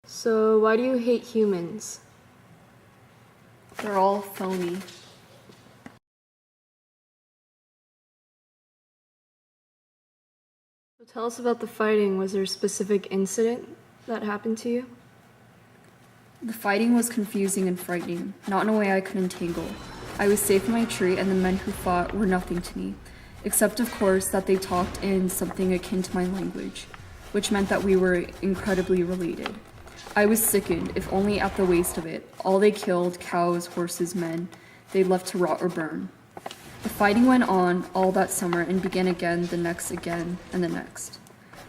So, why do you hate humans? They're all phony. So tell us about the fighting. Was there a specific incident that happened to you? The fighting was confusing and frightening, not in a way I could entangle. I was safe in my tree, and the men who fought were nothing to me, except of course that they talked in something akin to my language, which meant that we were incredibly related. I was sickened, if only at the waste of it. All they killed, cows, horses, men, they left to rot or burn. The fighting went on all that summer and began again, again, and the next.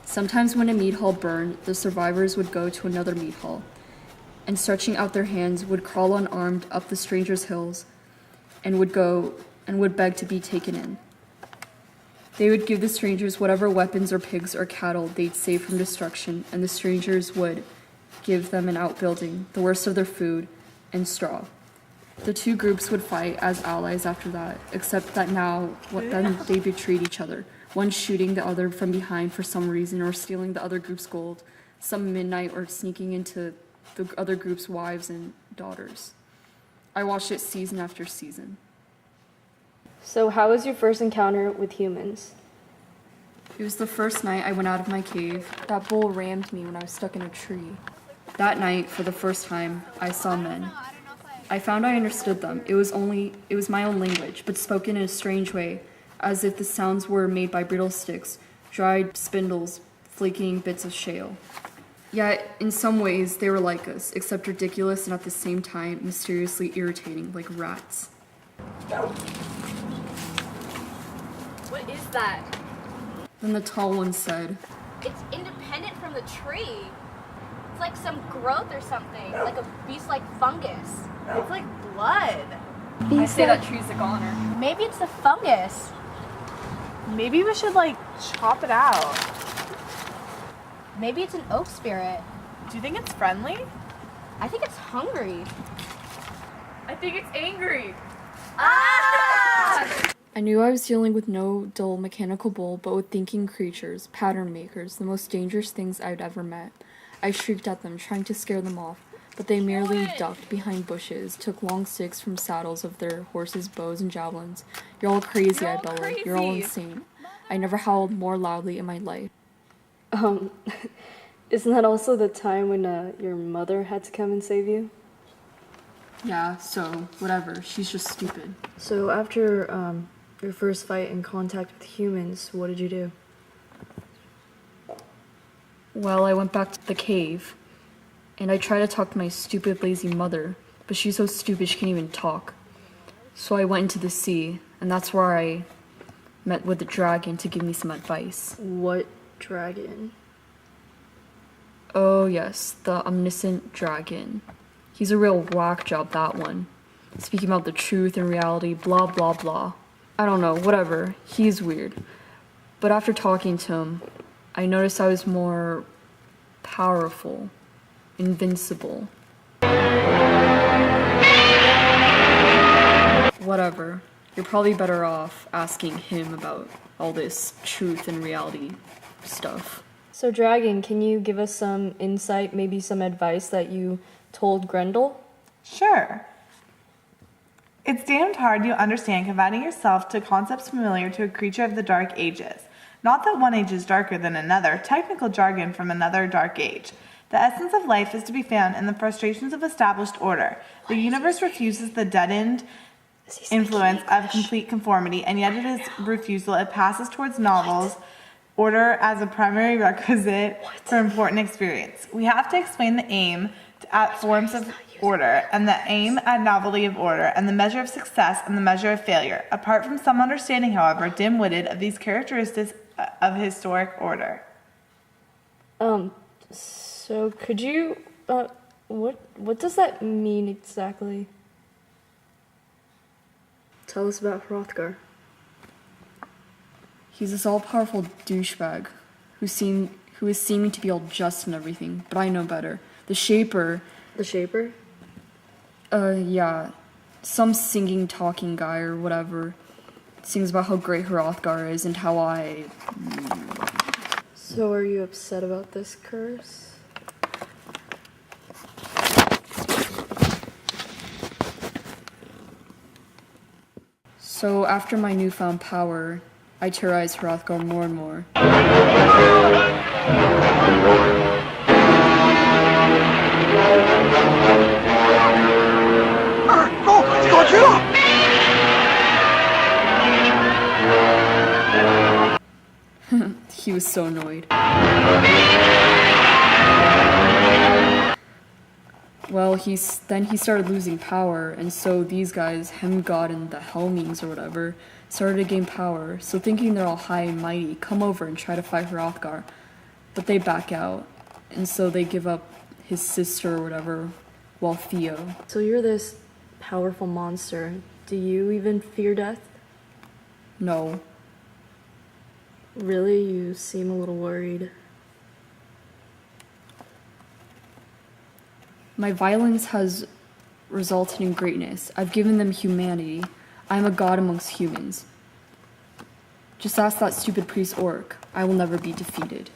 Sometimes when a meat hall burned, the survivors would go to another meat hall, and stretching out their hands would crawl unarmed up the strangers' hills and would beg to be taken in. They would give the strangers whatever weapons or pigs or cattle they'd save from destruction, and the strangers would give them an outbuilding, the worst of their food, and straw. The two groups would fight as allies after that, except that then they betrayed each other, one shooting the other from behind for some reason or stealing the other group's gold, some midnight or sneaking into the other group's wives and daughters. I watched it season after season. So, how was your first encounter with humans? It was the first night I went out of my cave. That bull rammed me when I was stuck in a tree. That night, for the first time, I saw men. I found I understood them. It was my own language, but spoken in a strange way, as if the sounds were made by brittle sticks, dried spindles, flaking bits of shale. Yet, in some ways, they were like us, except ridiculous and at the same time mysteriously irritating, like rats. What is that? Then the tall one said, It's independent from the tree. It's like some growth or something, like a beast-like fungus. It's like blood. I say that tree's a goner. Maybe it's the fungus. Maybe we should, chop it out. Maybe it's an oak spirit. Do you think it's friendly? I think it's hungry. I think it's angry. I knew I was dealing with no dull mechanical bull, but with thinking creatures, pattern makers, the most dangerous things I'd ever met. I shrieked at them, trying to scare them off, but they merely ducked behind bushes, took long sticks from saddles of their horses' bows and javelins. You're all crazy, I bellowed. You're all insane. I never howled more loudly in my life. Isn't that also the time when your mother had to come and save you? Yeah, so, whatever. She's just stupid. So, after your first fight in contact with humans, what did you do? Well, I went back to the cave, and I tried to talk to my stupid, lazy mother, but she's so stupid she can't even talk. So I went into the sea, and that's where I met with the dragon to give me some advice. What dragon? Oh yes, the omniscient dragon. He's a real whack job, that one. Speaking about the truth and reality, blah blah blah. I don't know, whatever. He's weird. But after talking to him, I noticed I was more powerful, invincible. Whatever. You're probably better off asking him about all this truth and reality stuff. So, Dragon, can you give us some insight, maybe some advice that you told Grendel? Sure. It's damned hard to understand confining yourself to concepts familiar to a creature of the Dark Ages. Not that one age is darker than another, technical jargon from another dark age. The essence of life is to be found in the frustrations of established order. The universe refuses the deadened influence of complete conformity, and yet it is refusal. It passes towards novels, order as a primary requisite for important experience. We have to explain the aim at forms of order, and the aim at novelty of order, and the measure of success and the measure of failure. Apart from some understanding, however, dim-witted of these characteristics of historic order. So could you, what does that mean exactly? Tell us about Hrothgar. He's this all-powerful douchebag who is seeming to be all just and everything, but I know better. The Shaper. The Shaper? Yeah. Some singing, talking guy or whatever sings about how great Hrothgar is and how I... So are you upset about this curse? So after my newfound power, I terrorize Hrothgar more and more. He was so annoyed. Well, then he started losing power, and so these guys, Hemgod and the Helmings or whatever, started to gain power. So thinking they're all high and mighty, come over and try to fight Hrothgar. But they back out, and so they give up his sister or whatever, while Theo. So you're this powerful monster. Do you even fear death? No. Really? You seem a little worried. My violence has resulted in greatness. I've given them humanity. I am a god amongst humans. Just ask that stupid priest Orc. I will never be defeated.